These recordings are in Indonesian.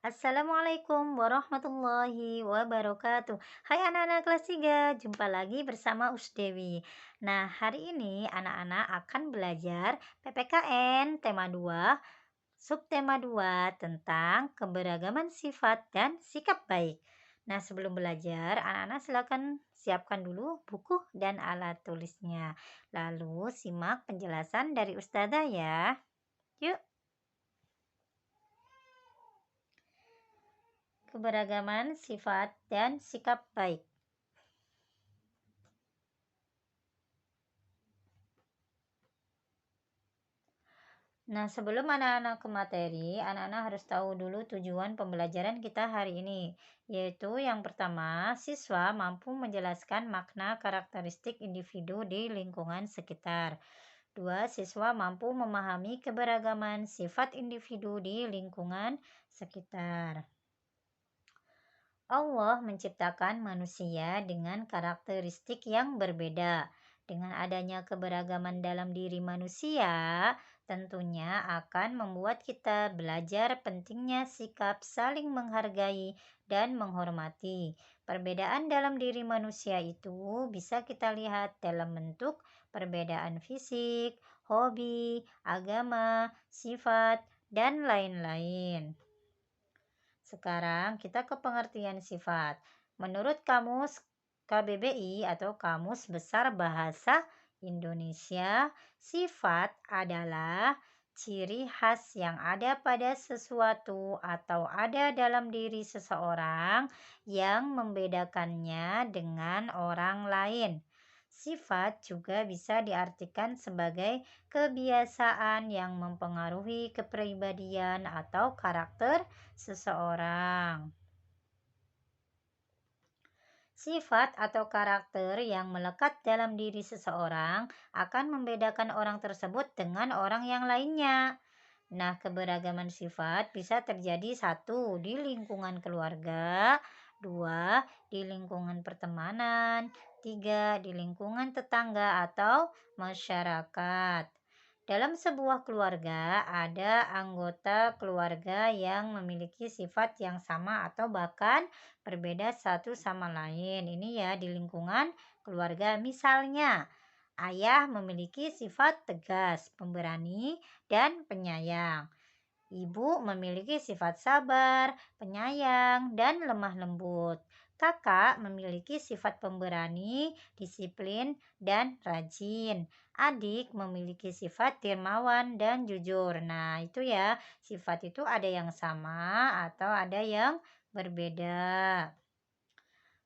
Assalamualaikum warahmatullahi wabarakatuh. Hai anak-anak kelas 3, jumpa lagi bersama Usdewi. Nah, hari ini anak-anak akan belajar PPKN tema 2, subtema 2 tentang keberagaman sifat dan sikap baik. Nah, sebelum belajar, anak-anak silakan siapkan dulu buku dan alat tulisnya. Lalu simak penjelasan dari Ustazah ya. Yuk. Keberagaman sifat dan sikap baik. Nah, sebelum anak-anak ke materi, anak-anak harus tahu dulu tujuan pembelajaran kita hari ini, yaitu yang pertama, siswa mampu menjelaskan makna karakteristik individu di lingkungan sekitar. Dua, siswa mampu memahami keberagaman sifat individu di lingkungan sekitar. Allah menciptakan manusia dengan karakteristik yang berbeda. Dengan adanya keberagaman dalam diri manusia, tentunya akan membuat kita belajar pentingnya sikap saling menghargai dan menghormati. Perbedaan dalam diri manusia itu bisa kita lihat dalam bentuk perbedaan fisik, hobi, agama, sifat, dan lain-lain. Sekarang kita ke pengertian sifat. Menurut Kamus KBBI atau Kamus Besar Bahasa Indonesia, sifat adalah ciri khas yang ada pada sesuatu atau ada dalam diri seseorang yang membedakannya dengan orang lain. Sifat juga bisa diartikan sebagai kebiasaan yang mempengaruhi kepribadian atau karakter seseorang. Sifat atau karakter yang melekat dalam diri seseorang akan membedakan orang tersebut dengan orang yang lainnya. Nah, keberagaman sifat bisa terjadi satu di lingkungan keluarga, dua di lingkungan pertemanan, tiga di lingkungan tetangga atau masyarakat. Dalam sebuah keluarga, ada anggota keluarga yang memiliki sifat yang sama atau bahkan berbeda satu sama lain. Ini ya di lingkungan keluarga. Misalnya, ayah memiliki sifat tegas, pemberani, dan penyayang. Ibu memiliki sifat sabar, penyayang, dan lemah lembut. Kakak memiliki sifat pemberani, disiplin, dan rajin. Adik memiliki sifat dermawan dan jujur. Nah, itu ya, sifat itu ada yang sama atau ada yang berbeda.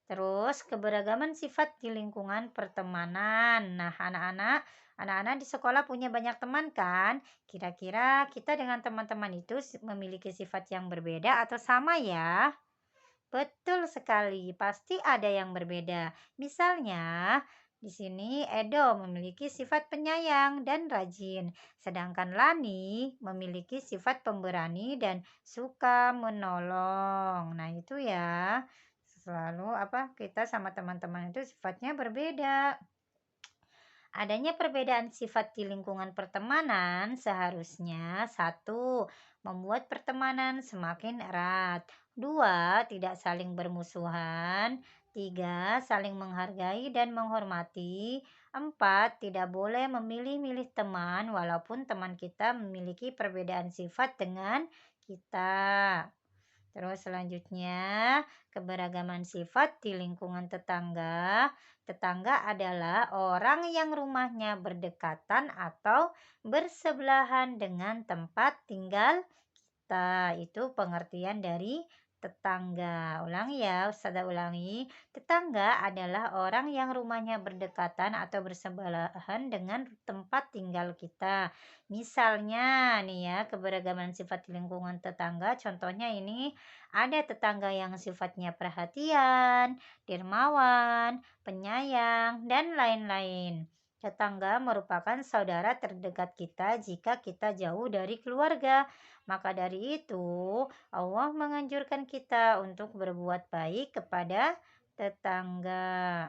Terus, keberagaman sifat di lingkungan pertemanan. Nah, anak-anak di sekolah punya banyak teman kan? Kira-kira kita dengan teman-teman itu memiliki sifat yang berbeda atau sama ya? Betul sekali, pasti ada yang berbeda. Misalnya, di sini Edo memiliki sifat penyayang dan rajin, sedangkan Lani memiliki sifat pemberani dan suka menolong. Nah, itu ya. Selalu kita sama teman-teman itu sifatnya berbeda. Adanya perbedaan sifat di lingkungan pertemanan seharusnya satu, membuat pertemanan semakin erat. Dua, tidak saling bermusuhan. Tiga, saling menghargai dan menghormati. Empat, tidak boleh memilih-milih teman walaupun teman kita memiliki perbedaan sifat dengan kita. Terus selanjutnya, keberagaman sifat di lingkungan tetangga. Tetangga adalah orang yang rumahnya berdekatan atau bersebelahan dengan tempat tinggal kita. Itu pengertian dari tetangga. Ulangi ya, Ustazah ulangi. Tetangga adalah orang yang rumahnya berdekatan atau bersebelahan dengan tempat tinggal kita. Misalnya nih ya, keberagaman sifat di lingkungan tetangga. Contohnya ini ada tetangga yang sifatnya perhatian, dermawan, penyayang, dan lain-lain. Tetangga merupakan saudara terdekat kita jika kita jauh dari keluarga. Maka dari itu, Allah menganjurkan kita untuk berbuat baik kepada tetangga.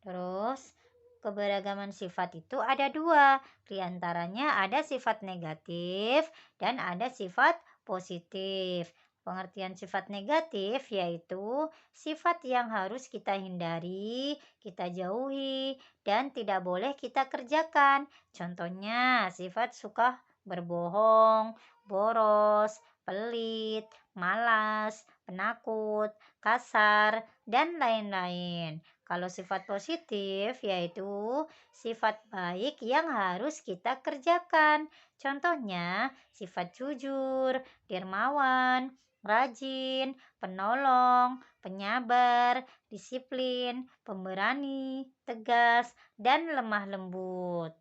Terus, Keberagaman sifat itu ada dua, di antaranya ada sifat negatif dan ada sifat positif. Pengertian sifat negatif yaitu sifat yang harus kita hindari, kita jauhi, dan tidak boleh kita kerjakan. Contohnya, sifat suka berbohong, boros, pelit, malas, penakut, kasar, dan lain-lain. Kalau sifat positif yaitu sifat baik yang harus kita kerjakan. Contohnya, sifat jujur, dermawan, rajin, penolong, penyabar, disiplin, pemberani, tegas, dan lemah lembut.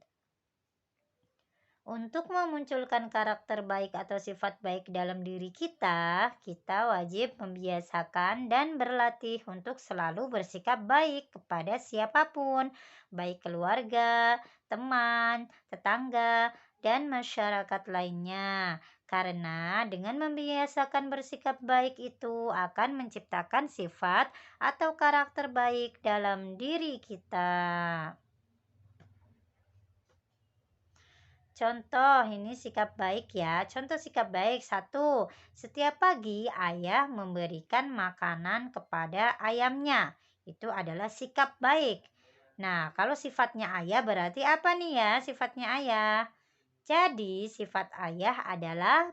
Untuk memunculkan karakter baik atau sifat baik dalam diri kita, kita wajib membiasakan dan berlatih untuk selalu bersikap baik kepada siapapun, baik keluarga, teman, tetangga, dan masyarakat lainnya. Karena dengan membiasakan bersikap baik itu akan menciptakan sifat atau karakter baik dalam diri kita. Contoh, ini sikap baik ya. Contoh sikap baik satu, setiap pagi ayah memberikan makanan kepada ayamnya. Itu adalah sikap baik. Nah, kalau sifatnya ayah berarti apa nih ya sifatnya ayah? Jadi, sifat ayah adalah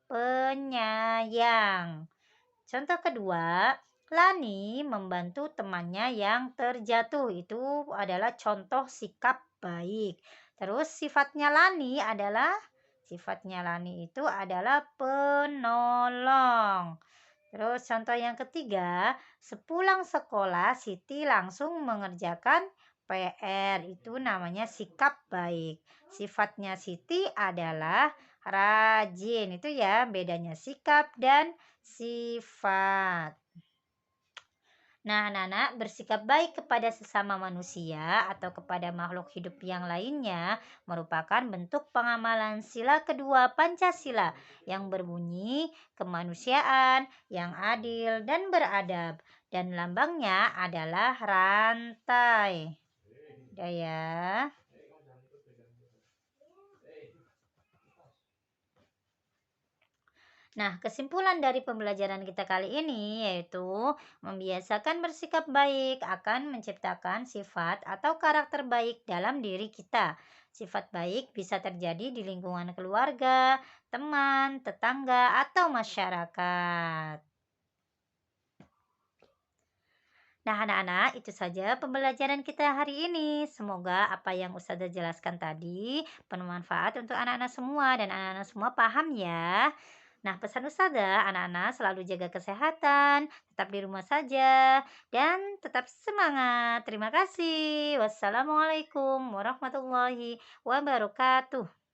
penyayang. Contoh kedua, Lani membantu temannya yang terjatuh. Itu adalah contoh sikap baik. Terus sifatnya Lani itu adalah penolong. Terus contoh yang ketiga, sepulang sekolah Siti langsung mengerjakan PR. Itu namanya sikap baik. Sifatnya Siti adalah rajin. Itu ya bedanya sikap dan sifat. Nah, anak-anak bersikap baik kepada sesama manusia atau kepada makhluk hidup yang lainnya merupakan bentuk pengamalan sila kedua Pancasila yang berbunyi kemanusiaan yang adil dan beradab, dan lambangnya adalah rantai. Udah ya. Nah, kesimpulan dari pembelajaran kita kali ini yaitu membiasakan bersikap baik akan menciptakan sifat atau karakter baik dalam diri kita. Sifat baik bisa terjadi di lingkungan keluarga, teman, tetangga, atau masyarakat. Nah, anak-anak, itu saja pembelajaran kita hari ini. Semoga apa yang Ustazah jelaskan tadi bermanfaat untuk anak-anak semua dan anak-anak semua paham ya. Nah, pesan Ustazah, anak-anak selalu jaga kesehatan, tetap di rumah saja, dan tetap semangat. Terima kasih. Wassalamualaikum warahmatullahi wabarakatuh.